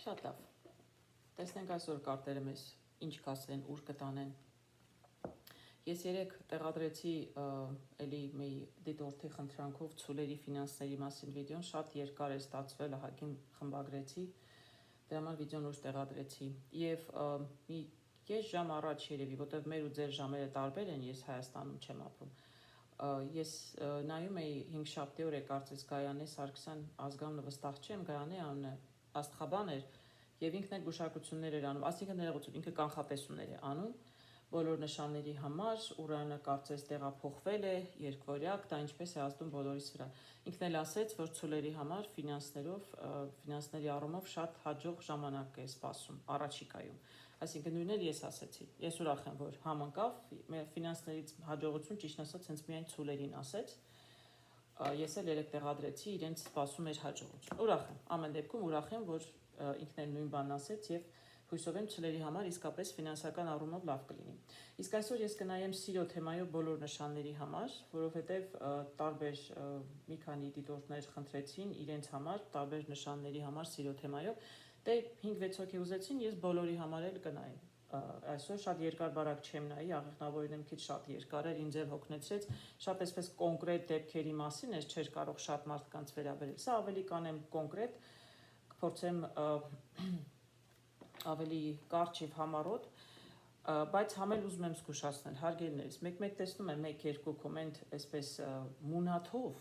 Շատ լավ։ Տեսնենք այսօր կարտերը մեզ ինչ կասեն, ուր կտանեն։ Ես երեք տեղադրեցի էլի մի դիտորդի խնդրանքով ցուլերի ֆինանսների մասին վիդեոն, շատ երկար է ստացվել, ահագին խմբագրեցի, դրա համար վիդեոն ուշ տեղադրեցի։ Եվ մի կես ժամ առաջ երևի, որտեղ մեր ու ձեր ժամերը տարբեր են, ես Հայաստանում չեմ ապրում։ Ես նայում էի 5-7 օր է կարծես Գայանե Սարգսյան ազգանունը վստահ չեմ, Գայանե անունը աստղաբան էր եւ ինքն էլ գուշակություններ էր անում, այսինքն ներողություն, ինքը կանխատեսումներ է անում բոլոր նշանների համար, Ուրանը կարծես տեղափոխվել է երկվորյակ, դա ինչպես է ազդում բոլորիս վրա։ Ինքն էլ ասեց, որ ցուլերի համար ֆինանսների առումով շատ հաջող ժամանակ է սպասում առաջիկայում։ Այսինքն նույնն էլ ես ասեցի։ Ես ուրախ եմ, որ համընկավ, ֆինանսներից հաջողություն ճիշտ ասած հենց միայն ցուլերին ասեց։ Ես էլ երեք տեղադրեցի, իրենց սպասում էր հաջողություն։ Ուրախ եմ, ամեն դեպքում ուրախ եմ, որ ինքն էլ նույն բանն ասեց եւ հույսով եմ ցուլերի համար իսկապես ֆինանսական առումով լավ կլինի։ Իսկ այսօր ես կնայեմ սիրո թեմայով բոլոր նշանների համար, որովհետեւ տարբեր մի քանի դիտորդներ խնդրեցին իրենց համար տարբեր նշանների համար սիրո թեմայով, դե 5-6 հոգի ուզեցին, ես բոլորի համար էլ կնայեմ։ Այսօր շատ երկար բարակ չեմ նայի, աղեղնավորին եմ քիչ շատ երկար էր, ինձ էլ հոգնեցրեց, շատ այսպես կոնկրետ դեպքերի մասին էր, չէր կարող շատ մարդկանց վերաբերել։ Սա ավելի կանեմ կոնկրետ, կփորձեմ ավելի կարճ եւ համառոտ, բայց համել ուզում եմ զգուշացնել, հարգելիներս, մեկ-մեկ տեսնում եմ 1-2 կոմենտ այսպես մունաթով,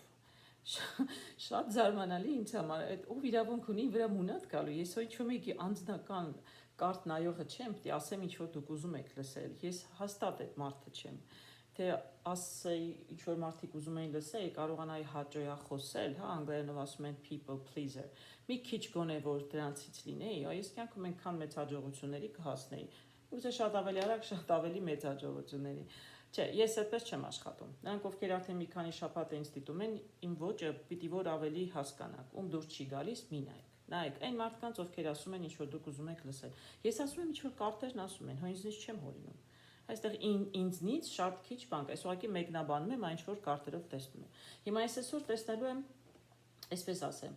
շատ զարմանալի ինձ համար, ով իրավունք ունի վրա մունաթ գալու, ես ոչ մեկի անձնական կարտ նայողը չեմ, պետք է ասեմ ինչ որ դուք ուզում եք լսել, ես հաստատ այդ մարդը չեմ, թե ասեի ինչ որ մարդիկ ուզում էին լսել, կարողանայի հաճոյախոսել, հա, անգլերենով ասում են people pleaser, մի քիչ գոնե որ դրանցից լինեի, այս կյանքում այնքան մեծ հաջողությունների կհասնեի, ուզե շատ ավելի արագ, շատ ավելի մեծ հաջողությունների։ Չէ, ես այդպես չեմ աշխատում։ Նրանք ովքեր արդեն մի քանի շաբաթ ինձ դիտում են, իմ ոճը պիտի որ ավելի հասկանաք, ում դուրս չի գալիս, մի նայեք։ Նայեք, այն մարդկանց, ովքեր ասում են ինչ որ դուք ուզում եք լսել։ Ես ասում եմ ինչ որ կարտերն ասում են, հո ինձնից չեմ հորինում։ Այստեղ ինձնից շատ քիչ բան կա, ես ուղղակի մեկնաբանում եմ այն ինչ որ կարտերով տեսնում եմ։ Հիմա ես այսօր տեսնելու եմ, այսպես ասեմ,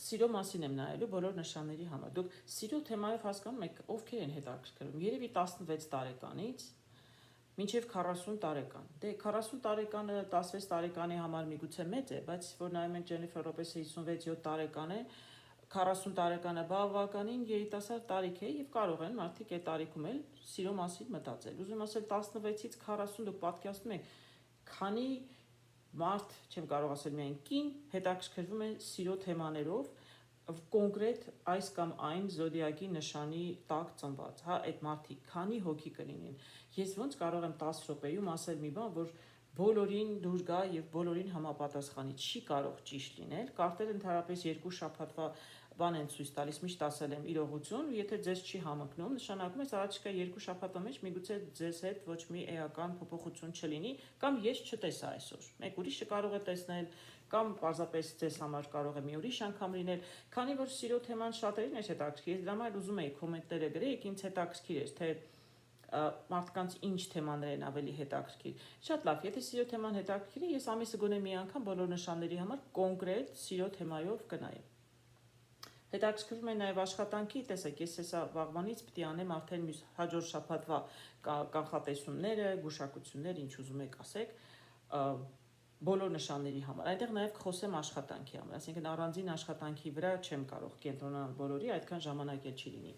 սիրո մասին եմ նայելու բոլոր նշանների համար։ Դուք սիրո թեմայով հասկանում եք, ովքեր են հետաքրքրում։ Երևի 16 տարեկանից մինչև 40 տարեկան։ Դե 40 տարեկանը 16 տարեկանի համար միգուցե մեծ է, բայց որ նայում ենք Ջենիֆեր Լոպեսը 56-7 տարեկան է, 40 տարեկանը բավականին երիտասարդ տարիք է եւ կարող են մարդիկ այդ տարիքում էլ սիրո մասին մտածել։ Ուզում ասել 16-ից 40 դուք պատկերացնում եք, քանի մարդ, չեմ կարող ասել միայն կին, հետաքրքրվում է սիրո թեմաներով, կոնկրետ այս կամ այն զոդիակի նշանի տակ ծնված, հա, այդ մարդիկ քանի հոգի կլինեն։ Ես ոնց կարող եմ 10 րոպեում ասել մի բան, որ բոլորին դուր գա եւ բոլորին համապատասխանի, չի կարող ճիշտ լինել։ Կարտերը ընդհանրապես 2 շաբաթվա բան են ցույց տալիս, միշտ ասել եմ իրողություն, ու եթե ձեզ չի համընկնում, նշանակում է առաջիկա 2 շաբաթվա մեջ միգուցե ձեզ հետ ոչ մի էական փոփոխություն չլինի, կամ ես չտեսա այսօր։ Մեկ ուրիշը կարող է տեսնել, կամ պարզապես ձեզ համար կարող է մի ուրիշ անգամ լինել, քանի որ սիրո թեման շատերին է հետաքրքիր, ես դրա համար ուզում էի կոմենտները գրեիք, ինձ հետաքրքիր էր, թե մարդկանց ինչ թեմաներ են ավելի հետաքրքիր։ Շատ լավ, եթե սիրո թեման հետաքրքիր է, ես ամիսը գոնե մի անգամ բոլոր նշանների համար կոնկրետ սիրո թեմայով կնայեմ։ Հետաքրքրում է նաև աշխատանքի, տեսեք, ես հեսա վաղվանից պիտի անեմ արդեն մյուս հաջորդ շաբաթվա կանխատեսումները, գուշակություններ, ինչ ուզում եք ասեք, բոլոր նշանների համար։ Այնտեղ նաև կխոսեմ աշխատանքի համար, այսինքն առանձին աշխատանքի վրա չեմ կարող կենտրոնանալ բոլորի, այդքան ժամանակ էլ չի լինի։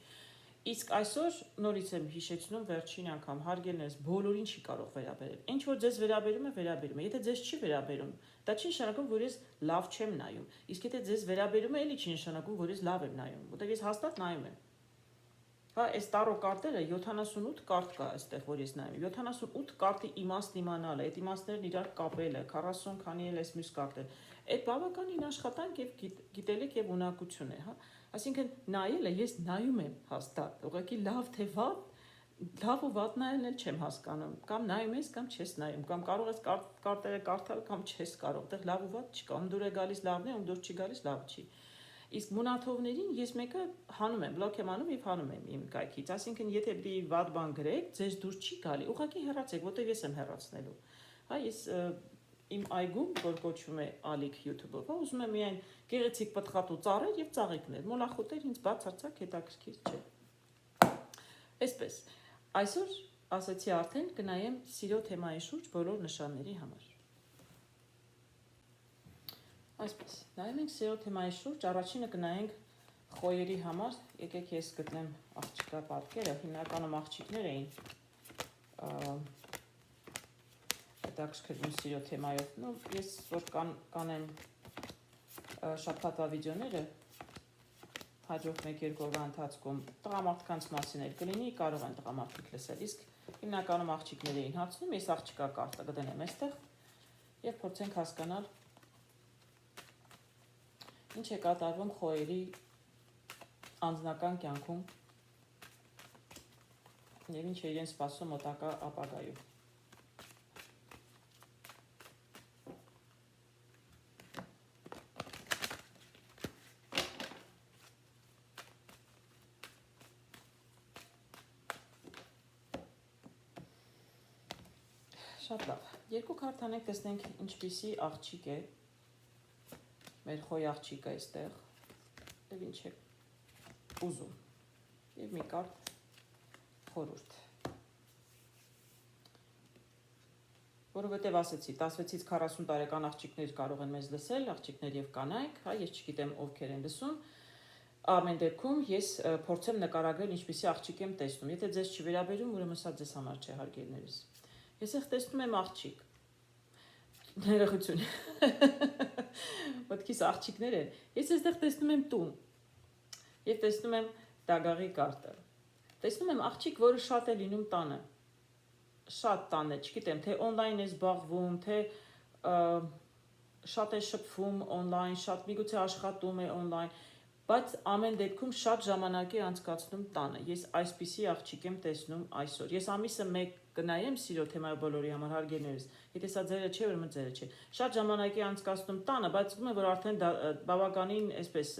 Իսկ այսօր նորից եմ հիշեցնում վերջին անգամ հարգելներս բոլորին չի կարող վերաբերել։ Ինչ որ ձեզ վերաբերում է, վերաբերում է։ Եթե ձեզ չի վերաբերում, դա չի նշանակում, որ ես լավ չեմ նայում։ Իսկ եթե ձեզ վերաբերում է, էլի չի նշանակում, որ ես լավ եմ նայում, որտեղ ես հաստատ նայում եմ։ Հա, այս տարո կարտերը 78 կարտ կա այստեղ, որ ես նայում եմ։ 78 կարտի իմաստն իմանալը, այդ իմաստներն իրար կապելը, 40 քանի էլ էս մյուս կարտեր։ Այդ բավականին աշխատանք եւ գիտելիք եւ ունակություն է, հա։ Այսինքն նայելը ես նայում եմ հաստատ, ուղղակի լավ թե վատ, լավ ու վատ նայելն էլ չեմ հասկանում, կամ նայում ես կամ չես նայում, կամ կարող ես կարտերը կարդալ կամ չես կարող, այդտեղ լավ ու վատ չկա, ում դուր է գալիս լավն է, ում դուր չի գալիս լավ չի։ Իսկ մունաթովներին ես մեկը հանում եմ, բլոկ եմ անում եւ հանում եմ իմ կայքից, այսինքն եթե դի վատ բան գրեք, ձեզ դուր չի գալի, ուղղակի հեռացեք, որտեղ ես եմ հեռացնելու։ Հա, ես իմ այգում, որ կոչվում է Ալիք YouTube-ով, ուզում եմ միայն գեղեցիկ պտղատու ծառեր եւ ծաղիկներ։ Մոլախոտեր ինձ բացարձակ հետաքրքիր չէ։ Այսպես, այսօր ասացի արդեն կնայեմ սիրո թեմայի շուրջ բոլոր նշանների համար։ Այսպես, նայում ենք սիրո թեմայի շուրջ, առաջինը կնայենք խոյերի համար, եկեք ես գտնեմ աղջիկա պատկերը, հիմնականում աղջիկներ էին հետաքրքրվում սիրո թեմայով, նո ես որ կանեմ շաբաթվա վիդեոները հաջող 1-2 օրվա ընթացքում տղամարդկանց մասին էլ կլինի, կարող են տղամարդիկ լսել, իսկ հիմնականում աղջիկներ էին հարցնում, ես աղջիկա կարտը կդնեմ այստեղ եւ փորձենք հասկանալ ինչ է կատարվում խոյերի անձնական կյանքում եւ ինչ է իրեն սպասում մոտակա ապագայում։ Շատ լավ։ Երկու քարտ անենք, տեսնենք ինչպիսի աղջիկ է մեր խոյ աղջիկը այստեղ եւ ինչ է ուզում։ Եվ մի կարտ խորհուրդ։ Որովհետեւ ասեցի 16-ից 40 տարեկան աղջիկներ կարող են մեզ լսել, աղջիկներ եւ կանայք, հա, ես չգիտեմ ովքեր են լսում։ Ամեն դեպքում ես փորձեմ նկարագրել ինչպիսի աղջիկ եմ տեսնում։ Եթե ձեզ չվերաբերում, ուրեմն սա ձեզ համար չէ, հարգելներիս։ Ես այստեղ տեսնում եմ աղջիկ։ Ներողություն։ Ոտքիս աղջիկներ են։ Ես այստեղ տեսնում եմ տուն։ Եվ տեսնում եմ դագաղի կարտը։ Տեսնում եմ աղջիկ, որը շատ է լինում տանը։ Շատ տան է, չգիտեմ, թե օնլայն է զբաղվում, թե շատ է շփվում օնլայն, շատ միգուցե աշխատում է օնլայն, բայց ամեն դեպքում շատ ժամանակ է անցկացնում տանը։ Ես այսպիսի աղջիկ եմ տեսնում այսօր։ Ես ամիսը 1 կնայեմ սիրո թեմայի բոլորի համար, հարգելներիս։ Եթե սա ձերը չէ, ուրեմն ձերը չէ։ Շատ ժամանակ է անցկացնում տանը, բայց զգում եմ, որ արդեն բավականին այսպես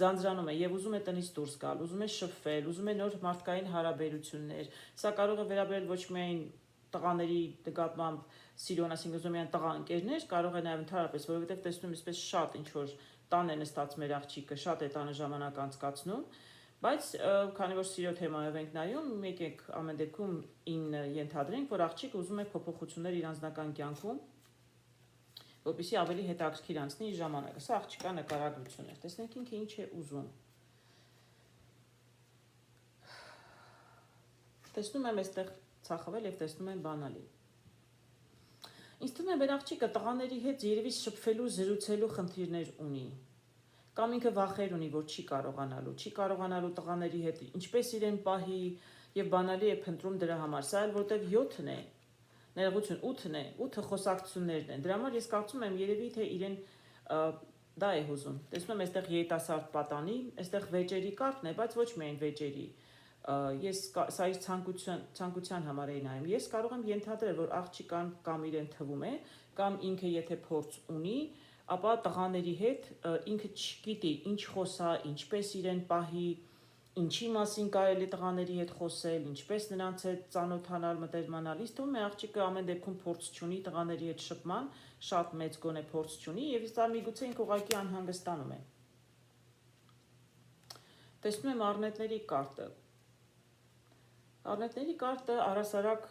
ձանձրանում է եւ ուզում է տնից դուրս գալ, ուզում է շփվել, ուզում է նոր մարդկային հարաբերություններ։ Սա կարող է վերաբերել ոչ միայն տղաների նկատմամբ սիրոն, այսինքն ուզում են տղա ընկերներ, կարող է նաեւ ընդհանրապես, որովհետեւ տեսնում եմ այսպես շատ ինչ որ տան է նստած մեր աղջիկը, շատ է տանը ժամանակ անցկացնում, բայց քանի որ սիրո թեմայով ենք նայում, եկեք ամեն դեպքում ենթադրենք, որ աղջիկը ուզում է փոփոխություններ իր անձնական կյանքում, որպեսզի ավելի հետաքրքիր անցնի իր ժամանակը։ Սա աղջիկա նկարագրություն է։ Տեսնենք ինքը ինչ է ուզում։ Տեսնում եմ այստեղ ցախվել եւ տեսնում եմ բանալի։ Ինձ թվում է մեր աղջիկը տղաների հետ երևի շփվելու, զրուցելու խնդիրներ ունի։ Կամ ինքը վախեր ունի, որ չի կարողանալու տղաների հետ ինչպես իրեն պահի եւ բանալի է փնտրում դրա համար։ Սա էլ որտեվ 7-ն է, ներողություն 8-ն է, 8 խոսակցություններն են։ Դրա համար ես կարծում եմ երևի թե իրեն դա է հուզում։ Տեսնում եմ այստեղ երիտասարդ պատանի, այստեղ վեճերի կարտն է, բայց ոչ միայն վեճերի։ Ես սա իր ցանկության համար էի նայում։ Ես կարող եմ ենթադրել, որ աղջիկան կամ իրեն թվում է, կամ ինքը եթե փորձ ունի, ապա տղաների հետ ինքը չգիտի ինչ խոսա, ինչպես իրեն պահի, ինչի մասին կարելի տղաների հետ խոսել, ինչպես նրանց հետ ծանոթանալ, մտերմանալ։ Իսկ թվում է աղջիկը ամեն դեպքում փորձ չունի տղաների հետ շփման, շատ մեծ գոնե փորձ չունի եւ սա միգուցե ինքը ուղղակի անհանգստանում է։ Տեսնում եմ առնետների կարտը։ Առնետների կարտը առասարակ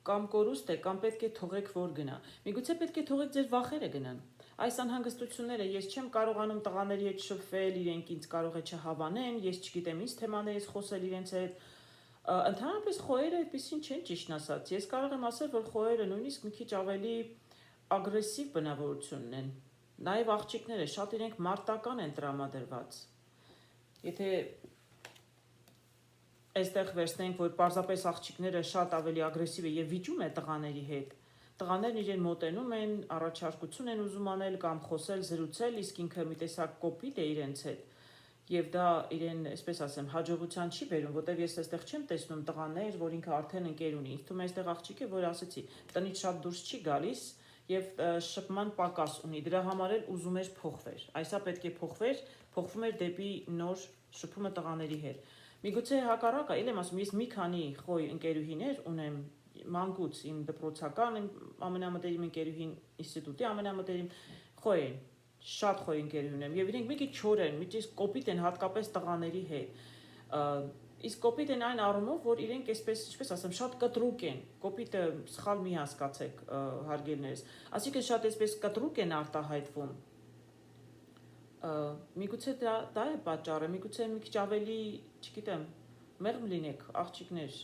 կամ կորուստ է, կամ պետք է թողեք որ գնա։ Միգուցե պետք է թողեք ձեր վախերը գնան։ Այս անհանգստությունները ես չեմ կարողանում տղաների հետ շփվել, իրենք ինձ կարող է չհավանեն, ես չգիտեմ ինչ թեմաներից խոսել իրենց հետ։ Ընդհանրապես խոյերը այդպեսին չեն ճիշտն ասած։ Ես կարող եմ ասել, որ խոյերը նույնիսկ մի քիչ ավելի ագրեսիվ բնավորություն ունեն։ Նաև աղջիկները շատ իրենք մարտական են տրամադրված։ Եթե այստեղ վերցնենք, որ պարզապես աղջիկները շատ ավելի ագրեսիվ է եւ վիճում է տղաների հետ։ Տղաներն իրեն մոտենում են, առաջարկություն են ուզում անել կամ խոսել, զրուցել, իսկ ինքը մի տեսակ կոպիտ է իրենց հետ։ Եվ դա իրեն, այսպես ասեմ, հաջողության չի բերում, որտեվ ես այստեղ չեմ տեսնում տղաներ, որ ինքը արդեն ընկեր ունի։ Ինձ թվում է այստեղ աղջիկ է, որ ասեցի, տնից շատ դուրս չի գալիս եւ շփման պակաս ունի։ Դրա համար էլ ուզում էր փոխվեր։ Այսա պետք է փոխվեր, փոխվում էր դեպի նոր շփումը տղաների հետ։ Միգուցե հակառակը, ել եմ ասում, ես մի քանի խոյ ընկերուհիներ ունեմ, մանկուց իմ դպրոցական, իմ ամենամտերիմ ընկերուհին ինստիտուտի ամենամտերիմ խոյ են, շատ խոյ ընկերուհի ունեմ եւ իրենք մի քիչ չոր են, մի քիչ կոպիտ են հատկապես տղաների հետ։ Իսկ կոպիտ են այն առումով, որ իրենք այսպես, ինչպես ասեմ, շատ կտրուկ են։ Կոպիտը սխալ մի հասկացեք, հարգելիներս։ Այսինքն շատ այսպես կտրուկ են արտահայտվում։ Միգուցե դա է պատճառը, միգուցե մի քիչ ավելի, չգիտեմ, մեղմ լինեք, աղջիկներ,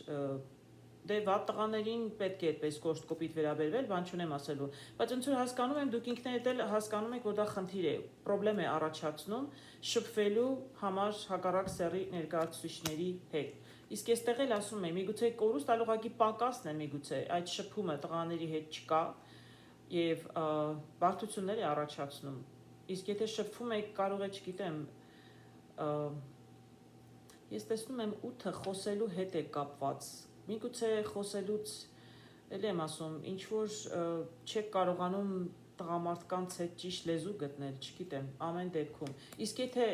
դե վատ տղաներին պետք է այդպես կոշտ կոպիտ վերաբերվել, բան չունեմ ասելու, բայց ոնց որ հասկանում եմ, դուք ինքներդ էլ հասկանում եք, որ դա խնդիր է, պրոբլեմ է առաջացնում շփվելու համար հակառակ սեռի ներկայացուցիչների հետ։ Իսկ այստեղ էլ ասում եմ, միգուցե կորուստ այլ ուղղակի պակասն է, միգուցե այդ շփումը տղաների հետ չկա եւ բարդություններ է առաջացնում։ Իսկ եթե շփվում եք, կարող է, չգիտեմ, ես տեսնում եմ 8-ը խոսելու հետ է կապված։ Միգուցե խոսելուց, էլ եմ ասում, ինչ որ չեք կարողանում տղամարդկանց հետ ճիշտ լեզու գտնել, չգիտեմ, ամեն դեպքում։ Իսկ եթե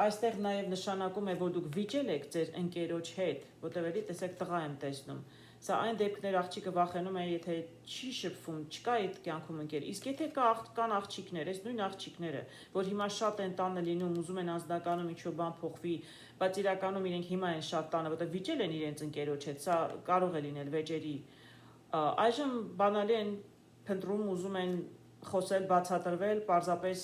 այստեղ նաև նշանակում է, որ դուք վիճել եք ձեր ընկերոջ հետ, որտեղ էլի տեսեք տղա եմ տեսնում։ Սա այն դեպքներ աղջիկը վախենում է, եթե չի շփվում, չկա այդ կյանքում ընկեր։ Իսկ եթե կան աղջիկներ, այս նույն աղջիկները, որ հիմա շատ են տանը լինում, ուզում են անձնականում ինչ-որ բան փոխվի, բայց իրականում իրենք հիմա են շատ տանը, որտեղ վիճել են իրենց ընկերոջ հետ, սա կարող է լինել վեճերի։ Այժմ բանալի են փնտրում, ուզում են խոսել, բացատրվել, պարզապես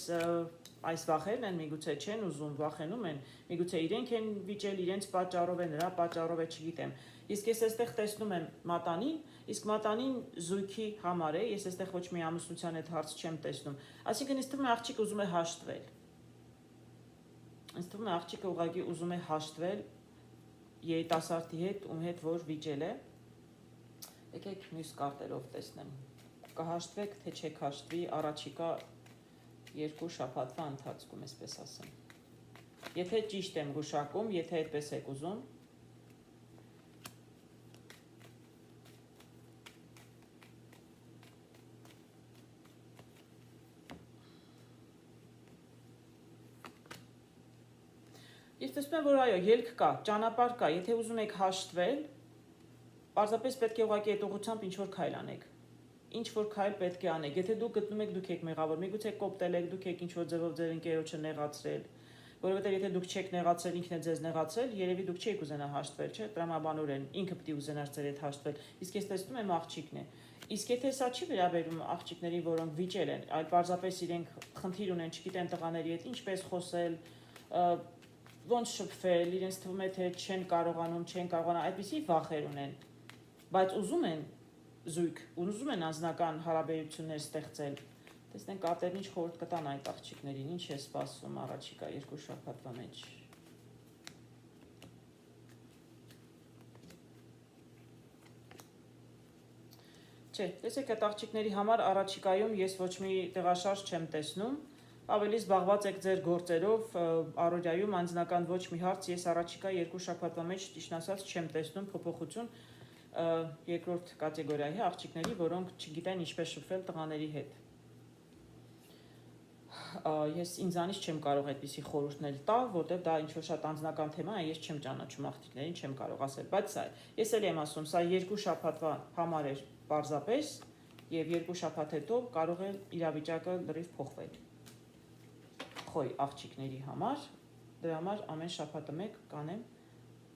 այս վախերն են, միգուցե չեն ուզում, վախենում են, միգուցե իրենք են վիճել, իրենց պատճառով է, նրա պատճառով է, չգիտեմ։ Իսկ ես այստեղ տեսնում եմ մատանին, իսկ մատանին զույգի համար է, ես այստեղ ոչ մի ամուսնության հետ հարց չեմ տեսնում։ Այսինքն ինձ թվում է աղջիկը ուզում է հաշտվել։ Ինձ թվում է աղջիկը ուղղակի ուզում է հաշտվել երիտասարդի հետ, ում հետ որ վիճել է։ Եկեք մյուս կարտերով տեսնեմ։ Կհաշտվեք, թե չեք հաշտվի առաջիկա 2 շաբաթվա ընթացքում, այսպես ասեմ։ Եթե ճիշտ եմ գուշակում, եթե այդպես եք ուզում, ես տեսնում եմ, որ այո, ելք կա, ճանապարհ կա, եթե ուզում եք հաշտվել, պարզապես պետք է ուղղակի այդ ուղղությամբ ինչ-որ քայլ անեք։ Ինչ-որ քայլ պետք է անեք։ Եթե դուք գտնում եք, դուք եք մեղավոր, միգուցե կոպտել եք, դուք եք ինչ-որ ձևով ձեր ընկերոջը նեղացրել, որովհետև եթե դուք չեք նեղացրել, ինքն է ձեզ նեղացրել, երևի դուք չեք ուզենա հաշտվել, չէ՞, տրամաբանորեն ինքը պիտի ուզենար ձեր հետ հաշտվել։ Իսկ ես տեսնում եմ աղջիկն է։ Իսկ եթե սա չի վերաբերում աղջիկներին, որոնք վիճել են, այլ պարզապես իրենք խնդիր ունեն, չգիտեն տղաների հետ ինչպես խոսել, ոնց շփվել, իրենց թվում է թե չեն կարողանա, այդպիսի վախեր ունեն, բայց ուզում են զույգ, ուզում են անձնական հարաբերություններ ստեղծել։ Տեսնենք կարտերն ինչ խորհուրդ կտան այդ աղջիկներին, ինչ է սպասվում առաջիկա 2 շաբաթվա մեջ։ Չէ, տեսեք այդ աղջիկների համար առաջիկայում ես ոչ մի տեղաշարժ չեմ տեսնում, ավելի զբաղված եք ձեր գործերով, առօրյայում անձնական ոչ մի հարց ես առաջիկա 2 շաբաթվա մեջ ճիշտ ասած չեմ տեսնում փոփոխություն երկրորդ կատեգորիայի աղջիկների, որոնք չգիտեն ինչպես շփվել տղաների հետ։ Ես ինձանից չեմ կարող այդպիսի խորհուրդներ տալ, որտեղ դա ինչ-որ շատ անձնական թեմա է, ես չեմ ճանաչում աղջիկներին, չեմ կարող ասել, բայց սա է։ Ես էլ եմ ասում, սա 2 շաբաթվա համար էր պարզապես, եւ 2 շաբաթ հետո կարող է իրավիճակը լրիվ փոխվել։ Խոյ աղջիկների համար, դրա համար ամեն շաբաթը մեկ կանեմ,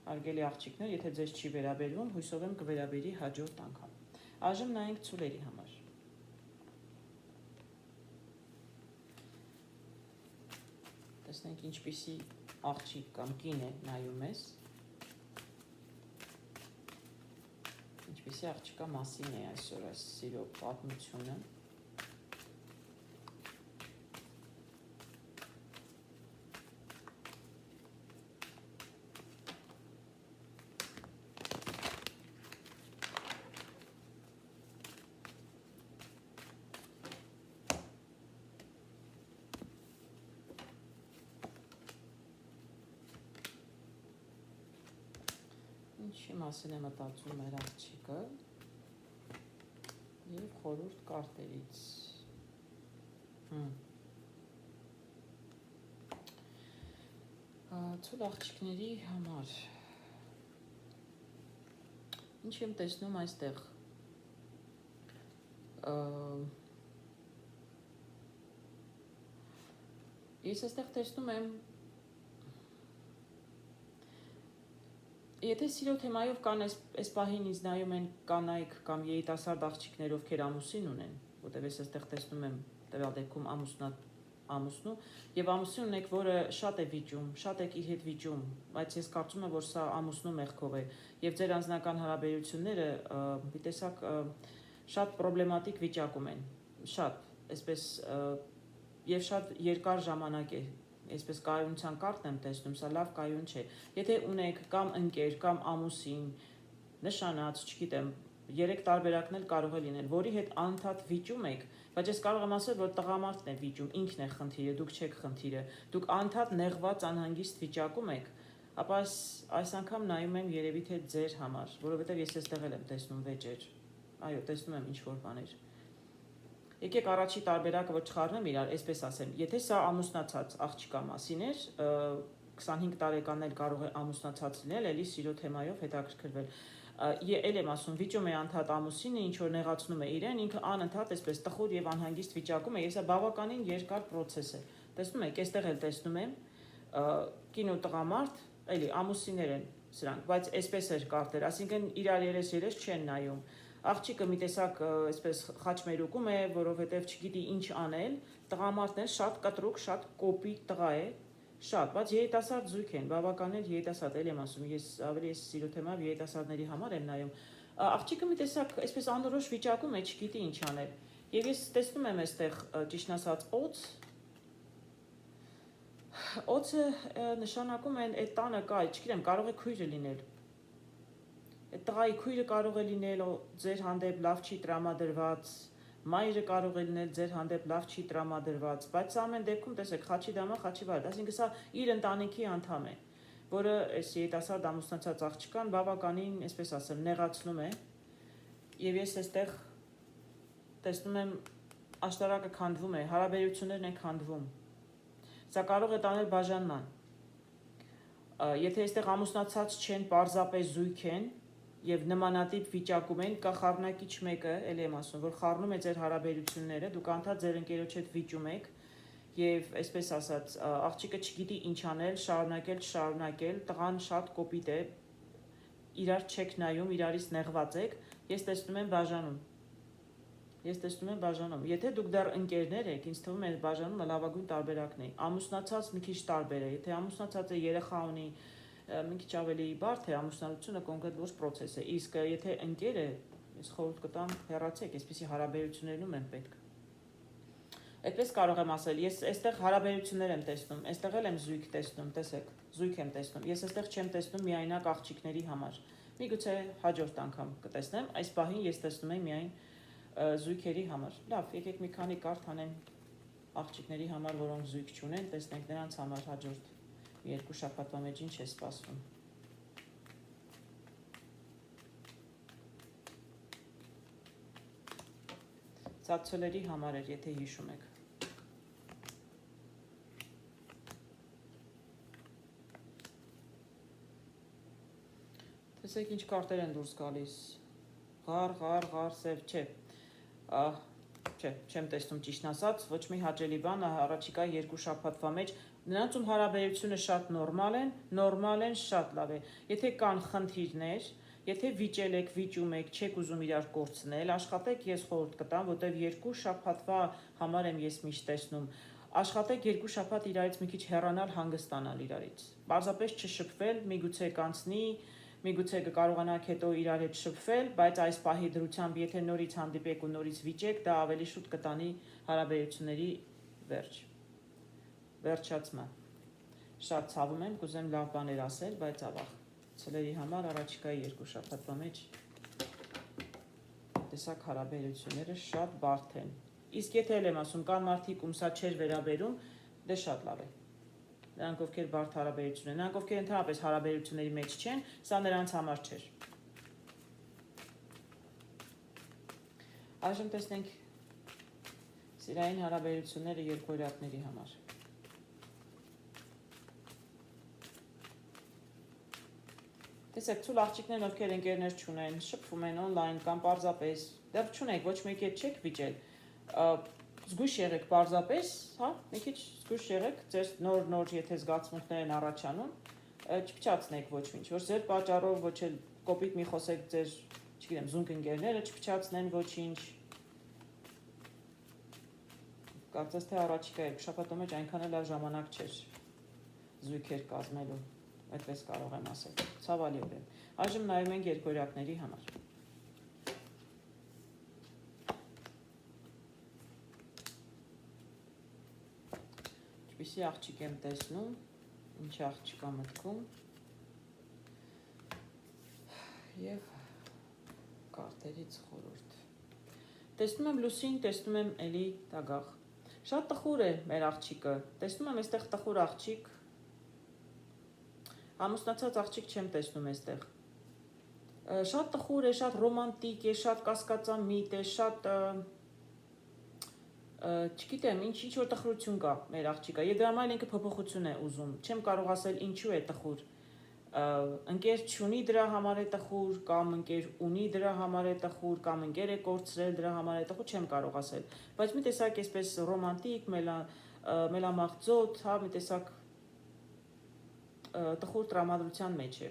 հարգելի աղջիկներ, եթե ձեզ չի վերաբերվում, հույսով եմ կվերաբերի հաջորդ անգամ։ Այժմ նայենք ցուլերի համար։ Տեսնենք ինչպիսի աղջիկ կամ կին է նայում ես, ինչպիսի աղջիկա մասին է այսօր այս սիրո պատմությունը։ Ինչի մասին է մտածում մեր աղջիկը և խորհուրդ կարտերից։ Ցույց աղջիկների համար Ինչ եմ տեսնում այստեղ։ Ես այստեղ տեսնում եմ, եթե սիրո թեմայով կան այս պահին ինձ նայում են կանայք կամ երիտասարդ աղջիկներ, ովքեր ամուսին ունեն, որտեղ ես այստեղ տեսնում եմ տվյալ դեպքում ամուսնու եւ ամուսին ունեք, որը շատ է վիճում, շատ եք իր հետ վիճում, բայց ես կարծում եմ, որ սա ամուսնու մեղքով է եւ ձեր անձնական հարաբերությունները մի տեսակ շատ պրոբլեմատիկ վիճակում են, շատ, այսպես եւ շատ երկար ժամանակ է, այսպես կայունության կարգն եմ տեսնում, սա լավ կայուն չէ։ Եթե ունեք կամ ընկեր կամ ամուսին, նշանած, չգիտեմ, 3 տարբերակներ կարող է լինել, որի հետ անդադ վիճում եք, բայց ես կարող եմ ասել, որ տղամարդն է վիճում, ինքն է խնդիրը, դուք չեք խնդիրը, դուք անդադ նեղված անհանգիստ վիճակում եք, ապա այս անգամ նայում եմ երևի թե ձեր համար, որովհետև ես այստեղ եմ տեսնում վեճեր, այո, տեսնում եմ ինչ-որ բաներ։ Եկեք առաջի տարբերակը, որ չխառնեմ իրար, այսպես ասեմ, եթե սա ամուսնացած աղջիկա մասին էր, 25 տարեկան էլ կարող է ամուսնացած լինել, էլի սիրո թեմայով հետաքրքրվել։ Էլ եմ ասում, վիճում է անդադ ամուսինը, ինչ որ նեղացնում է իրեն, ինքը անընդհատ այսպես տխուր եւ անհանգիստ վիճակում է, եւ սա բավականին երկար process է։ Տեսնում եք, այստեղ էլ տեսնում եմ կին ու տղամարդ, էլի ամուսիններ են սրանք, բայց այսպես էր կարտեր, այսինքն իրար երես չեն նայում։ Աղջիկը մի տեսակ այսպես խաչմերուկում է, որովհետև չգիտի ինչ անել, տղամարդն է շատ կտրուկ, շատ կոպիտ տղա է, շատ, բայց երիտասարդ զույգ են, բավականին երիտասարդ, էլ եմ ասում, ես ավելի սիրո թեմայով երիտասարդների համար եմ նայում։ Աղջիկը մի տեսակ այսպես անորոշ վիճակում է, չգիտի ինչ անել։ Եվ ես տեսնում եմ այստեղ ճիշտ ասած օծը նշանակում են այդ տանը կա, չգիտեմ, կարող է քույրը լինել։ Այդ տղայի քույրը կարող է լինել ձեր հանդեպ լավ չի տրամադրված, մայրը կարող է լինել ձեր հանդեպ լավ չի տրամադրված, բայց սա ամեն դեպքում տեսեք, խաչի դամա, խաչի վարդ, այսինքն սա իր ընտանիքի անդամ է, որը այս երիտասարդ ամուսնացած աղջկան բավականին, այսպես ասեմ, նեղացնում է, եւ ես այստեղ տեսնում եմ աշտարակը քանդվում է, հարաբերություններն են քանդվում։ Սա կարող է տանել բաժանման։ Եթե այստեղ ամուսնացած չեն, պարզապես զույգ են եւ նմանատիպ վիճակում են, կա խառնակիչ մեկը, էլ եմ ասում, որ խառնում է ձեր հարաբերությունները, դուք անդադ ձեր ընկերոջ հետ վիճում եք եւ այսպես ասած, աղջիկը չգիտի ինչ անել, շարունակել, տղան շատ կոպիտ է, իրար չեք նայում, իրարից նեղված եք, ես տեսնում եմ բաժանում։ Եթե դուք դեռ ընկերներ եք, ինձ թվում է բաժանումը լավագույն տարբերակն է։ Ամուսնացած մի քիչ տարբեր է, եթե ամուսնացած է երեխա ունի, մի քիչ ավելի բարդ է, ամուսնալությունը կոնկրետ ոչ process է, իսկ եթե ընկեր է, ես խորհուրդ կտամ հեռացեք, այսպիսի հարաբերություններում են պետք։ Այդպես կարող եմ ասել, ես այստեղ հարաբերություններ եմ տեսնում, այստեղ էլ եմ զույգ տեսնում, տեսեք, զույգ եմ տեսնում, ես այստեղ չեմ տեսնում միայնակ աղջիկների համար։ Միգուցե հաջորդ անգամ կտեսնեմ, այս պահին ես տեսնում եմ միայն զույգերի համար։ Լավ, եկեք մի քանի կարդ անեմ աղջիկների համար, որոնք զույգ չունեն, տեսնենք նրանց համար հաջորդ երկու շաբաթվա մեջ ինչ է սպասվում։ Ծածոլերի համար էր, եթե հիշում եք։ Տեսեք ինչ կարտեր են դուրս գալիս։ Ղար, սև, չէ, չեմ տեսնում ճիշտ ասած, ոչ մի հաճելի բան, առաջիկա երկու շաբաթվա մեջ, նրանց ում հարաբերությունը շատ նորմալ են, շատ լավ է, եթե կան խնդիրներ, եթե վիճել եք, վիճում եք, չեք ուզում իրար կորցնել, աշխատեք, ես խորհուրդ կտամ, որտև երկու շաբաթվա համար եմ ես միշտ տեսնում, աշխատեք երկու շաբաթ իրարից մի քիչ հեռանալ, հանգստանալ իրարից, պարզապես չշփվել, միգուցե կանցնի, միգուցե կկարողանաք հետո իրար հետ շփվել, բայց այս պահի դրությամբ, եթե նորից հանդիպեք ու նորից վիճեք, դա ավելի շուտ կտանի հարաբերությունների վերջացման։ Շատ ցավում եմ, կուզեմ լավ բաներ ասել, բայց ավաղ։ Ցլերի համար առաջիկա երկու շաբաթվա մեջ տեսակ հարաբերությունները շատ բարդ են։ Իսկ եթե էլ եմ ասում, կան մարդիկ, ում սա չէր վերաբերում, դե շատ լավ է։ Նրանք ովքեր բարդ հարաբերություն են, նրանք ովքեր ընդհանրապես հարաբերությունների մեջ չեն, սա նրանց համար չէր։ Այժմ տեսնենք սիրային հարաբերությունները երկորյակների համար։ Տեսեք, ցույց աղջիկներն ովքեր ընկերներ չունեն, շփվում են on-line կամ պարզապես դեռ չունեք, ոչ մեկի հետ չեք վիճել։ Զգույշ եղեք պարզապես, հա, մի քիչ զգույշ եղեք, ձեր նոր եթե զգացմունքներ են առաջանում, չփչացնեք ոչ ինչ, որ ձեր պատճառով ոչ էլ կոպիտ մի խոսեք ձեր, չգիտեմ, զունգ ընկերները չփչացնեն ոչինչ։ Կարծես թե առաջիկա երկու մեջ այնքան էլ ժամանակ չէր զույգեր կազմելու, այդպես կարող եմ ասել, ցավալիորեն։ Այժմ նայում ենք երկորյակների համար։ Ինչպիսի աղջիկ եմ տեսնում, ինչ աղջիկ կա մտքում և կարտերից խորհուրդ։ Տեսնում եմ լուսին, տեսնում եմ էլի տագաղ։ Շատ տխուր է մեր աղջիկը, տեսնում եմ այստեղ տխուր աղջիկ, ամուսնացած աղջիկ չեմ տեսնում այստեղ։ Շատ տխուր է, շատ ռոմանտիկ է, շատ կասկածամիտ է, շատ չգիտեմ, ինչ որ տխրություն կա մեր աղջիկա, եւ դրա համար ինքը փոփոխություն է ուզում։ Չեմ կարող ասել ինչու է տխուր։ Ընկեր չունի դրա համար է տխուր, կամ ընկեր ունի դրա համար է տխուր, կամ ընկեր է կորցրել դրա համար է տխուր, չեմ կարող ասել։ Բայց մի տեսակ էսպես ռոմանտիկ, մելամաղձոտ, հա, մի տեսակ տխուր տրամադրության մեջ է։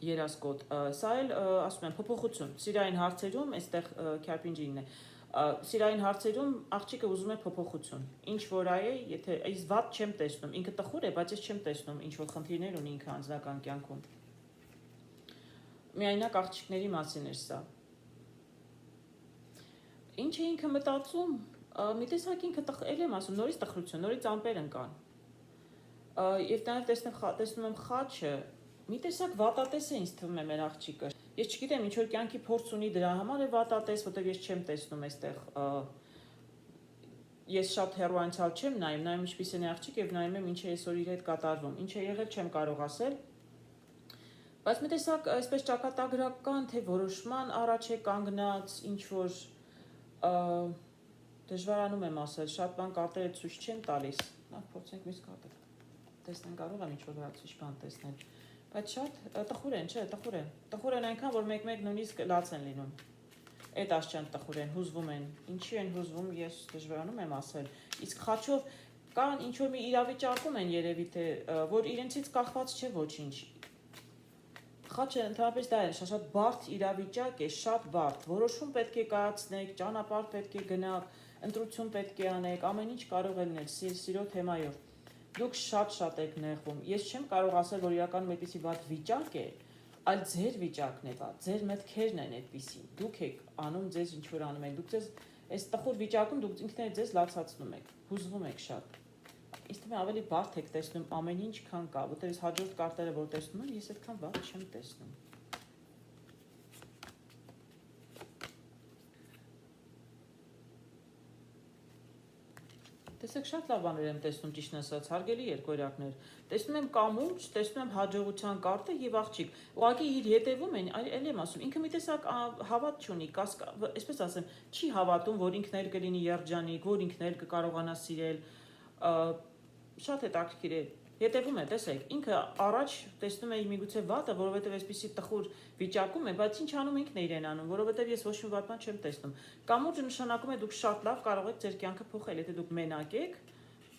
Երասկոտ։ Սա էլ ասում եմ փոփոխություն։ Սիրային հարցերում այստեղ քյարպինջինն է։ Սիրային հարցերում աղջիկը ուզում է փոփոխություն։ Ինչ որ այ է, եթե այս վատ չեմ տեսնում, ինքը տխուր է, բայց ես չեմ տեսնում ինչ որ խնդիրներ ունի ինքը անձնական կյանքում։ Միայնակ աղջիկների մասին էր սա։ Ինչ է ինքը մտածում, մի տեսակ ինքը էլ եմ ասում, նորից տխրություն, նորից ամպեր ընկան։ Եվ նաև տեսնում եմ խաչը, մի տեսակ վատատես է ինձ թվում է մեր աղջիկը։ Ես չգիտեմ ինչ որ կյանքի փորձ ունի դրա համար է վատատես, որտեղ ես չեմ տեսնում այստեղ ես շատ հեռու անցյալ չեմ նայում ինչպիսին է աղջիկ եւ նայում եմ ինչ է այսօր իր հետ կատարվում։ Ինչ է եղել չեմ կարող ասել։ Բայց մի տեսակ այսպես ճակատագրական թե որոշման առաջ է կանգնած, ինչ որ դժվարանում եմ ասել, շատ բան կարտերը ցույց չեն տալիս։ Նա փորձենք մյուս կարտը։ Տեսնենք կարող եմ ինչ որ դրա ցույց բան տեսնել։ Բայց շատ տխուր են, չէ, տխուր են։ Տխուր են այնքան, որ մեկ-մեկ նույնիսկ լաց են լինում։ Այդ աշճան տխուր են, հուզվում են։ Ինչի են հուզվում, ես դժվարանում եմ ասել։ Իսկ խաչով կան ինչ որ մի իրավիճակում են երևի թե, որ իրենցից կախված չէ ոչինչ։ Խաչը ընդհանրապես դա է, շատ բարդ իրավիճակ է, շատ բարդ։ Որոշում պետք է կայացնեք, ճանապարհ պետք է գնաք, ընտրություն պետք է անեք, ամեն ինչ կարող է լինել սիրո թեմայով։ Դուք շատ եք նեղվում։ Ես չեմ կարող ասել, որ իրականում այդպիսի վատ վիճակ է, այլ ձեր վիճակն է վատ, ձեր մտքերն են այդպիսի։ Դուք եք անում ձեզ ինչ որ անում եք, դուք ձեզ այս տխուր վիճակում դուք ինքներդ ձեզ լացացնում եք, հուզվում եք շատ։ Իսկ թե ավելի բարդ եք տեսնում ամեն ինչ քան կա, որտեղ ես հաջորդ կարտերը որ տեսնում եմ, ես այդքան վատ չեմ տեսնում։ Տեսեք շատ լավ բաներ եմ տեսնում ճիշտ ասած, հարգելի երկորյակներ։ Տեսնում եմ կամուրջ, տեսնում եմ հաջողության կարտը եւ աղջիկ։ Ուղղակի իր հետևում են, այլ եմ ասում, ինքը մի տեսակ հավատ չունի, այսպես ասեմ, չի հավատում, որ ինքն էլ կլինի երջանիկ, որ ինքն էլ կկարողանա սիրել։ Շատ հետաքրքիր է։ Հետևում է, տեսեք, ինքը առաջ տեսնում է միգուցե վատը, որովհետև այսպիսի տխուր վիճակում է, բայց ինչ անում ինքն է իրեն անում, որովհետև ես ոչ մի վատ բան չեմ տեսնում։ Կամուրջը նշանակում է դուք շատ լավ կարող եք ձեր կյանքը փոխել, եթե դուք մենակ եք,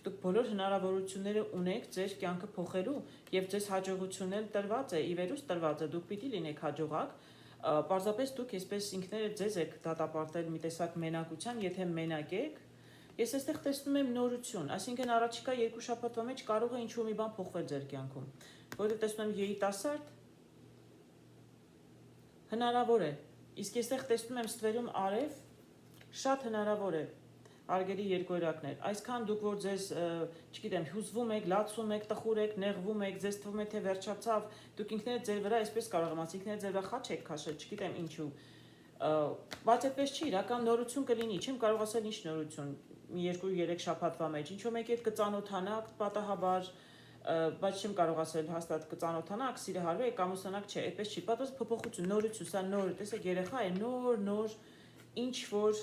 դուք բոլոր հնարավորությունները ունեք ձեր կյանքը փոխելու եւ ձեզ հաջողությունն էլ տրված է, ի վերուս տրված է, դուք պիտի լինեք հաջողակ, պարզապես դուք այսպես ինքներդ ձեզ եք դատապարտել մի տեսակ մենակության, եթե մենակ եք։ Ես այստեղ տեսնում եմ նորություն, այսինքն առաջիկա երկու շաբաթվա մեջ կարող է ինչ-որ մի բան փոխվել ձեր կյանքում, որովհետև տեսնում եմ երիտասարդ հնարավոր է, իսկ այստեղ տեսնում եմ ստվերում արև, շատ հնարավոր է, հարգելի երկորյակներ, այսքան դուք որ ձեզ, չգիտեմ, հուզվում եք, լացում եք, տխուր եք, նեղվում եք, ձեզ թվում է թե վերջացավ, դուք ինքներդ ձեր վրա այսպես կարող եմ ասել, ինքներդ ձեր վրա խաչ եք քաշել, չգիտեմ ինչու, բայց այդպես չի, իրական նորություն կլինի, չեմ կարող ասել ինչ նորություն, մի 2-3 շաբաթվա մեջ, ինչ-որ մեկի հետ կծանոթանաք պատահաբար, բայց չեմ կարող ասել հաստատ կծանոթանաք, սիրահարվեք կամ ուսանակ չէ, այդպես չի, պատված փոփոխություն, նորություն, սա նոր, տեսեք երեխա է, նոր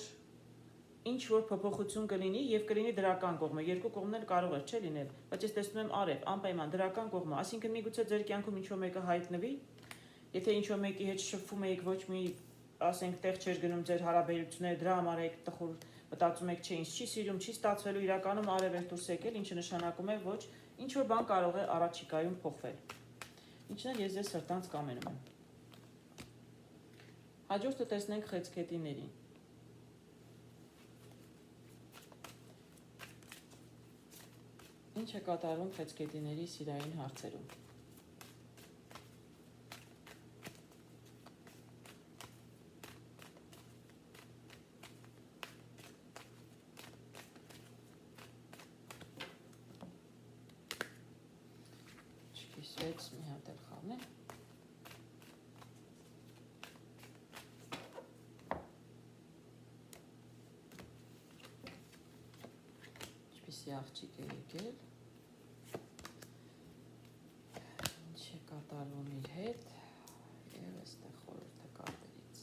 ինչ որ փոփոխություն կլինի եւ կլինի դրական կողմը, երկու կողմն էլ կարող է չէ լինել, բայց ես տեսնում եմ արև, անպայման դրական կողմը, այսինքն միգուցե ձեր կյանքում ինչ-որ մեկը հայտնվի, Եթե ինչ-որ մեկի հետ շփվում եք, ոչ մի, ասենք, տեղ չէր գնում ձեր հարաբերությունները, դրա համար եք տխուր մտածում եք, չէ, ինձ չի սիրում, չի ստացվելու, իրականում արևեր դուրս եկել, ինչը նշանակում է, ոչ, ինչ-որ բան կարող է առաջիկայում փոխվել։ Ինչն էլ ես ձեզ սրտանց կամենում եմ։ Հաջորդը տեսնենք խեցգետիներին։ Ինչ է կատարվում խեցգետիների սիրային հարցերում։ Չկիսվեց մի հատ էլ խաղն է։ Ինչպիսի աղջիկ է եկել։ Ինչ է կատարվում իր հետ և այստեղ խորհուրդը կարդերից։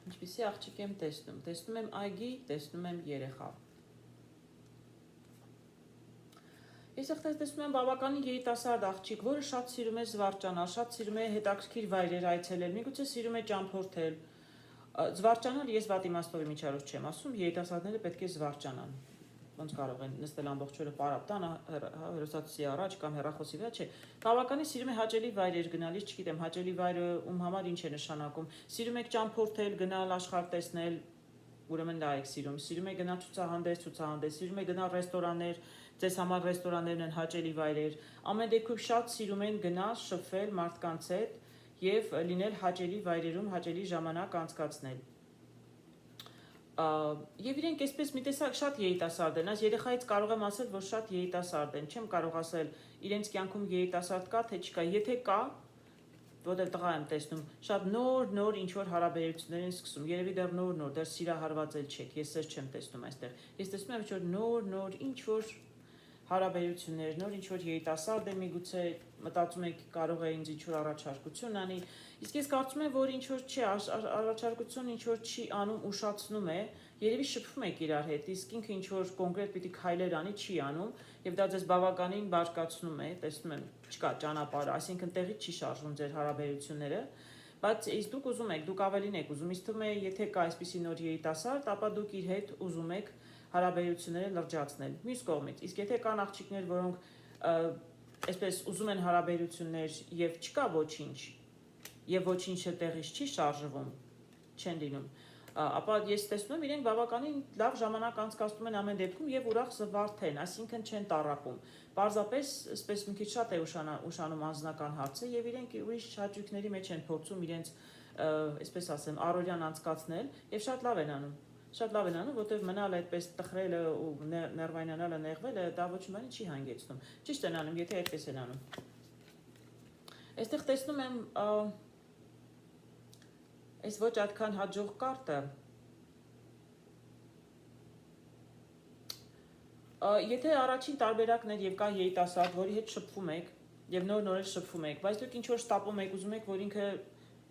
Ինչպիսի աղջիկ եմ տեսնում։ Տեսնում եմ այգի, տեսնում եմ երեխա։ Ես այդտեղ տեսնում եմ բավականին երիտասարդ աղջիկ, որը շատ սիրում է զվարճանալ, շատ սիրում է հետաքրքիր վայրեր այցելել, միգուցե սիրում է ճամփորդել։ Զվարճանալ ես վատ իմաստով միջարով չեմ ասում, երիտասարդները պետք է զվարճանան։ Ոնց կարող են նստել ամբողջ օրը պարապ տան, հեռուստացույցի առաջ կամ հեռախոսի վրա, չէ։ Բավականին սիրում է հաճելի վայրեր գնալ, չգիտեմ, հաճելի վայրը ում համար ինչ է նշանակում։ Սիրում եք ճամփորդել, գնալ աշխարհ տեսնել, ուրեմն դա եք սիրում։ Սիրում եք գնալ ցուցահանդես, սիրում եք գնալ ռեստորաններ, ձեզ համար ռեստորաններն են հաճելի վայրեր։ Ամեն դեպքում շատ սիրում են գնալ, շփվել մարդկանց հետ եւ լինել հաճելի վայրերում, հաճելի ժամանակ անցկացնել։ Եվ իրենք այսպես մի տեսակ շատ երիտասարդ են, այս երեխայից կարող եմ ասել, որ շատ երիտասարդ են, չեմ կարող ասել իրենց կյանքում երիտասարդ կա, թե չկա, եթե կա, որտեղ տղա եմ տեսնում, շատ նոր ինչ-որ հարաբերություններ են սկսում, երևի դեռ նոր, դեռ սիրահարված չեք, ես ես չեմ տեսնում այստեղ, ես տեսնում եմ ինչ-որ նոր ինչ-որ հարաբերություններ, նոր ինչ-որ երիտասարդ է, միգուցե մտածում եք կարող է ինձ ինչ-որ առաջարկություն անի, իսկ ես կարծում եմ, որ ինչ-որ չի, առաջարկություն ինչ-որ չի անում, ուշացնում է, երևի շփվում եք իրար հետ, իսկ ինքը ինչ-որ կոնկրետ պիտի քայլեր անի, չի անում, եւ դա ձեզ բավականին բարկացնում է, տեսնում եմ, չկա ճանապարհ, այսինքն տեղից չի շարժվում ձեր հարաբերությունները, բայց իսկ դուք ուզում եք, դուք ավելին եք ուզում, ինձ թվում է, եթե կա այսպիսի նոր երիտասարդ, ապա դուք իր հետ ուզում եք հարաբերությունները լրջացնել։ Մյուս կողմից, իսկ եթե կան աղջիկներ, որոնք այսպես ուզում են հարաբերություններ եւ չկա ոչինչ, եւ ոչինչը տեղից չի շարժվում, չեն լինում, ապա ես տեսնում եմ իրենք բավականին լավ ժամանակ անցկացնում են ամեն դեպքում եւ ուրախ զվարթ են, այսինքն չեն տառապում։ Պարզապես այսպես մի քիչ շատ է ուշանում անձնական հարցը եւ իրենք ուրիշ հաճույքների մեջ են փորձում իրենց այսպես ասեմ առօրյան անցկացնել եւ շատ լավ են անում, որտեղ մնալ այդպես տխրելը ու ներվայնանալը, նեղվելը դա ոչ մի բանի չի հանգեցնում։ Ճիշտ են անում, եթե այդպես են անում։ Այստեղ տեսնում եմ այս ոչ այդքան հաջող կարտը։ Եթե առաջին տարբերակն է եւ կա երիտասարդ, որի հետ շփվում եք եւ նոր շփվում եք, բայց դուք ինչ որ շտապում եք, ուզում եք, որ ինքը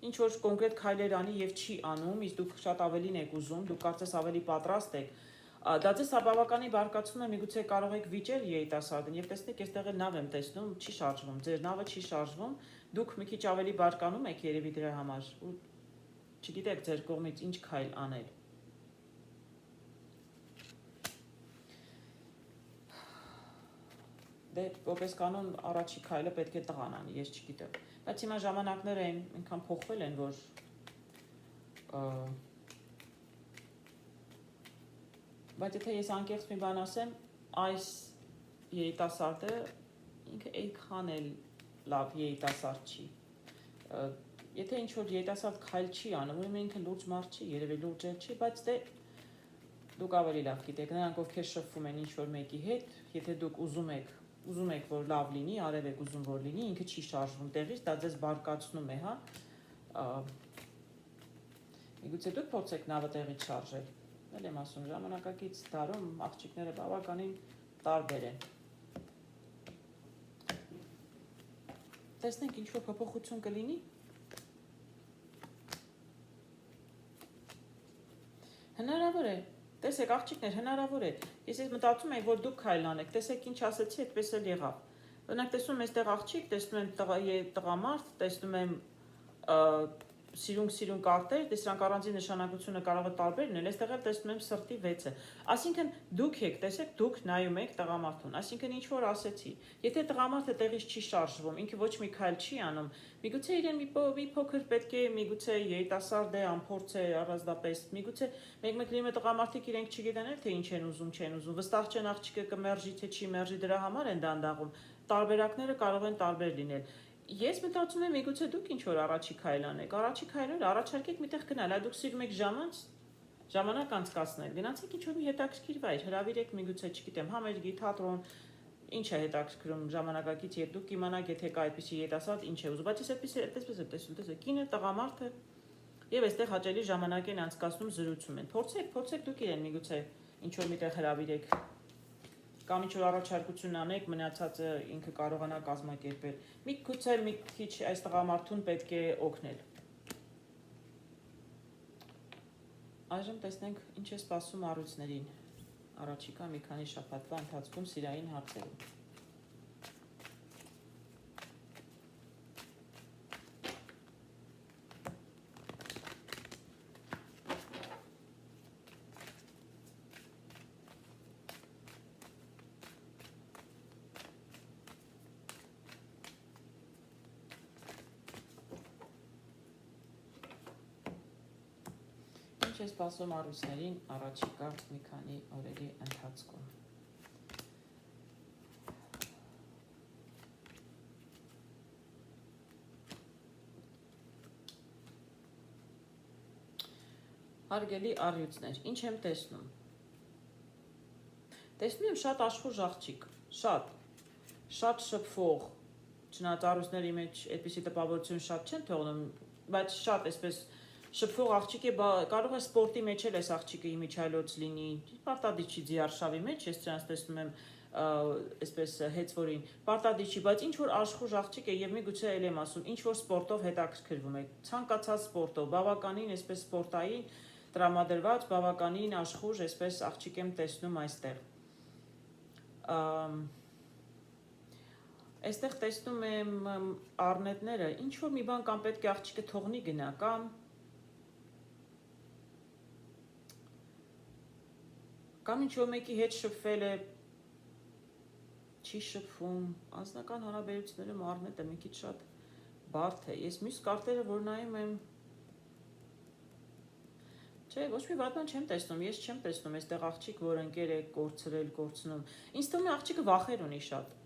ինչ որ կոնկրետ քայլեր անի եւ չի անում, իսկ դուք շատ ավելին եք ուզում, դուք կարծես ավելի պատրաստ եք, դա ձեզ բավականին բարկացնում է, միգուցե կարող եք վիճել երիտասարդին եւ տեսնեք, այստեղ էլ նավ եմ տեսնում, չի շարժվում, ձեր նավը չի շարժվում, դուք մի քիչ ավելի բարկանում եք երևի դրա համար ու չգիտեք ձեր կողմից ինչ քայլ անել։ Դե որպես կանոն առաջի քայլը պետք է տղան անի, ես չգիտեմ։ Բայց հիմա ժամանակները այնքան փոխվել են, որ բայց եթե ես անկեղծ մի բան ասեմ, այս երիտասարդը ինքը այդքան էլ լավ երիտասարդ չի։ Եթե ինչ-որ երիտասարդ քայլ չի անում, ուրեմն ինքը լուրջ մարդ չի, երևի լուրջ էլ չի, բայց դե դուք ավելի լավ գիտեք, նրանք ովքեր շփվում են ինչ-որ մեկի հետ, եթե դուք ուզում եք, որ լավ լինի, արև եք ուզում որ լինի, ինքը չի շարժվում տեղից, դա ձեզ բարկացնում է, հա։ Միգուցե դուք փորձեք նավը տեղից շարժել։ Էլ եմ ասում, ժամանակակից դարում աղջիկները բավականին տարբեր են։ Տեսնենք ինչ-որ փոփոխություն կլինի։ Հնարավոր է, տեսեք աղջիկներ, հնարավոր է, ես մտածում եմ, որ դուք քայլ անեք, տեսեք ինչ ասեցի, այդպես էլ եղավ, օրինակ տեսնում եմ այստեղ աղջիկ, տեսնում եմ տղամարդ, տեսնում եմ սիրուն կարտեր, դե սրանք առանձին նշանակությունը կարող է տարբեր լինել, այստեղ էլ տեսնում եմ սրտի 6-ը։ Այսինքն դուք եք, տեսեք, դուք նայում եք տղամարդուն, այսինքն ինչ որ ասեցի։ Եթե տղամարդը տեղից չի շարժվում, ինքը ոչ մի քայլ չի անում, միգուցե իրեն մի փոքր պետք է, միգուցե երիտասարդ է, անփորձ է, առանձնապես, միգուցե մեկ-մեկ լինում է տղամարդիկ իրենք չգիտեն էլ թե ինչ են ուզում, վստահ չեն աղջիկը կմերժի թե չի մերժի, դրա համար են դանդաղում։ Տարբերակները կարող են տարբեր լինել։ Ես մտածում եմ, միգուցե դուք ինչ որ առաջի քայլ անեք, առաջի քայլը առաջարկեք միտեղ գնալ, այ դուք սիրում եք ժամանակ անցկացնել, գնացեք ինչ որ մի հետաքրքիր վայր, հրավիրեք միգուցե, չգիտեմ, համերգի, թատրոն, ինչ է հետաքրքրում ժամանակակից, եւ դուք իմանաք, եթե կա այդպիսի երիտասարդ ինչ է ուզում, բայց ես այդպես եմ տեսնում, տեսեք, կինը, տղամարդը եւ այստեղ հաճելի ժամանակ են անցկացնում, զրուցում են։ Փորձեք դուք իրեն միգուցե ինչ որ միտեղ հրավիրեք կամ ինչ որ առաջարկություն անեք, մնացածը ինքը կարողանա կազմակերպել։ Միգուցե մի քիչ այս տղամարդուն պետք է օգնել։ Այժմ տեսնենք ինչ է սպասում առույցներին առաջիկա մի քանի շաբաթվա ընթացքում սիրային հարցերում։ Ինչ է սպասում առույցներին առաջիկա մի քանի օրերի ընթացքում։ Հարգելի առյուծներ, ինչ եմ տեսնում։ Տեսնում եմ շատ աշխուժ աղջիկ, շատ շփվող, չնայած առույցների մեջ այդպիսի տպավորություն շատ չեն թողնում, բայց շատ այսպես շփվող աղջիկ է, կարող է սպորտի մեջ էլ այս աղջիկը իմիջայլոց լինի, պարտադիր չի ձիարշավի մեջ, ես դրանց տեսնում եմ այսպես հեծվորին, պարտադիր չի, բայց ինչ որ աշխուժ աղջիկ է եւ միգուցե էլ եմ ասում, ինչ որ սպորտով հետաքրքրվում է, ցանկացած սպորտով, բավականին այսպես սպորտային տրամադրված, բավականին աշխուժ, այսպես աղջիկ եմ տեսնում այստեղ։ Այստեղ տեսնում եմ առնետները, ինչ որ մի բան կամ պետք է աղջիկը թողնի գնա, կամ ինչ որ մեկի հետ շփվել է, չի շփվում, անձնական հարաբերություններում առնետը մի քիչ շատ բարդ է։ Ես մյուս կարտերը, որ նայում եմ, չէ, ոչ մի վատ բան չեմ տեսնում, ես չեմ տեսնում այստեղ աղջիկ, որ ընկեր է կորցրել, կորցնում։ Ինձ թվում է աղջիկը վախեր ունի շատ։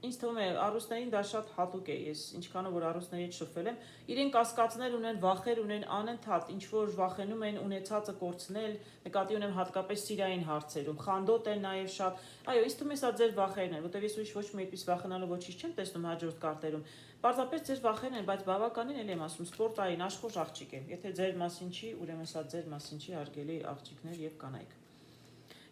Ինձ թվում է առուսներին դա շատ հատուկ է, ես ինչքանով որ առուսների հետ շփվել եմ, իրենք կասկածներ ունեն, վախեր ունեն, անընդհատ ինչ որ վախենում են ունեցածը կորցնել, նկատի ունեմ հատկապես սիրային հարցերում, խանդոտ են նաև շատ։ Այո, ինձ թվում է սա ձեր վախերն են, որտեղ ես ոչ մի այդպես վախենալու ոչինչ չեմ տեսնում հաջորդ կարտերում։ Պարզապես ձեր վախերն են, բայց բավականին էլ եմ ասում, սպորտային աշխուժ աղջիկ է։ Եթե ձեր մասին չի, ուրեմն սա ձեր մասին չի, հարգելի աղջիկներ եւ կանայք։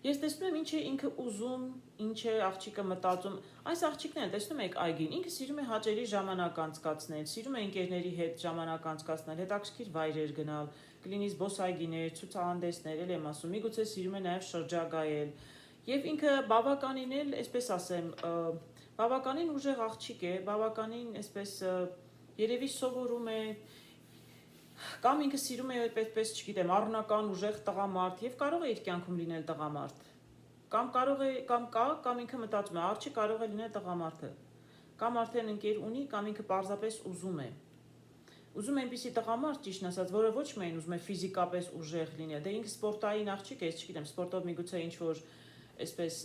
Ես տեսնում եմ ինչ է ինքը ուզում, ինչ է աղջիկը մտածում։ Այս աղջիկներն տեսնում եք այգին, ինքը սիրում է հաճելի ժամանակ անցկացնել, սիրում է ընկերների հետ ժամանակ անցկացնել, հետաքրքիր վայրեր գնալ, կլինի զբոսայգիներ, ցուցահանդեսներ, էլ եմ ասում, միգուցե սիրում է նաև շրջագայել։ Եվ ինքը բավականին էլ, այսպես ասեմ, բավականին ուժեղ աղջիկ է, բավականին այսպես երևի սովորում է, կամ ինքը սիրում է այդպես, չգիտեմ, առնական ուժեղ տղամարդ եւ կարող է իր կյանքում լինել տղամարդ։ Կամ կարող է, կամ ինքը մտածում է, արջի կարող է լինել տղամարդը։ Կամ արդեն ընկեր ունի, կամ ինքը պարզապես ուզում է։ Ուզում է այնպիսի տղամարդ, ճիշտն ասած, որը ոչ միայն ուզում է ֆիզիկապես ուժեղ լինել, դե ինքը սպորտային աղջիկ է, ես չգիտեմ, սպորտով միգուցե ինչ որ այսպես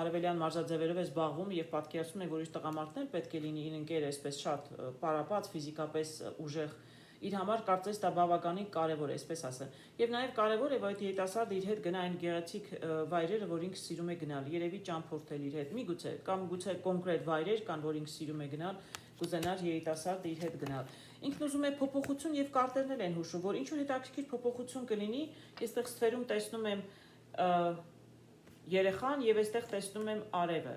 արևելյան մարզաձևերով է զբաղվում եւ պատկերացնում է, որ իր տղամարդն էլ պետք է լինի իր ընկերը այսպես շատ պարապած, ֆիզիկապես ուժեղ։ Իր համար կարծես դա բավականին կարևոր է, այսպես ասեմ։ Եվ նաև կարևոր է, որ այդ երիտասարդը իր հետ գնա այն գեղեցիկ վայրերը, որ ինքը սիրում է գնալ, երևի ճամփորդել իր հետ։ Միգուցե կամ գուցե կոնկրետ վայրեր կան, որ ինքը սիրում է գնալ, կուզենար երիտասարդը իր հետ գնալ։ Ինքն ուզում է փոփոխություն եւ կարտերն էլ են հուշում, որ ինչ որ հետաքրքիր փոփոխություն կլինի, այստեղ սթերում տեսնում եմ երեխան եւ այստեղ տեսնում եմ արևը։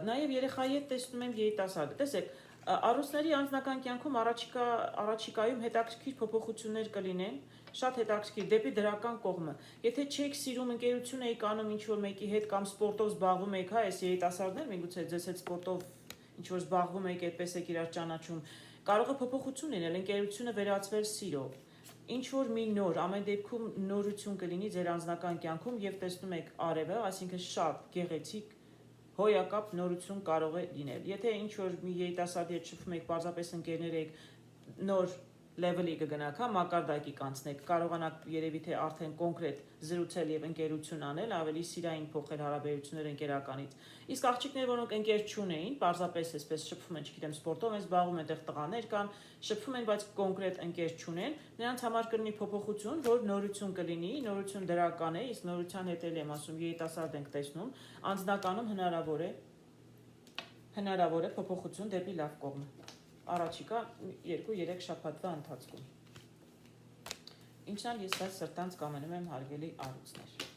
Նաև երեխայի հետ տեսնում եմ երիտասարդը։ Տեսեք, առուսների անձնական կյանքում առաջիկայում հետաքրքիր փոփոխություններ կլինեն, շատ հետաքրքիր դեպի դրական կողմը։ Եթե չեք սիրում ընկերություն եք անում ինչ որ մեկի հետ կամ սպորտով զբաղվում եք, հա, այս երիտասարդներ, միգուցե ձեզ հետ սպորտով ինչ որ զբաղվում եք, այդպես եք իրար ճանաչում, Կարող է փոփոխություն լինել, ընկերությունը վերածվել սիրո։ Ինչ որ մի նոր, ամեն դեպքում նորություն կլինի ձեր անձնական կյանքում եւ տեսնում եք արևը, այսինքն շատ գեղեցիկ հոյակապ նորություն կարող է լինել։ Եթե ինչ որ մի երիտասարդի հետ շփվում եք, պարզապես ընկերներ եք, նոր level-ի կգնաք, հա, մակարդակի կանցնեք, կարողանաք երևի թե արդեն կոնկրետ զրուցել եւ ընկերություն անել, ավելի սիրային փոխել հարաբերությունները ընկերականից։ Իսկ աղջիկները, որոնք ընկեր չունեին, պարզապես այսպես շփվում են, չգիտեմ, սպորտով են զբաղվում, այնտեղ տղաներ կան, շփվում են, բայց կոնկրետ ընկեր չունեն, նրանց համար կլինի փոփոխություն, որ նորություն կլինի, նորություն դրական է, իսկ նորության հետ էլ եմ ասում, երիտասարդ ենք տեսնում, անձնականում հնարավոր է փոփոխություն դեպի լավ կողմը։ Առաջիկա 2-3 շաբաթվա ընթացքում։ Ինչն ես սրտանց կամենում եմ հարգելի առույցներ։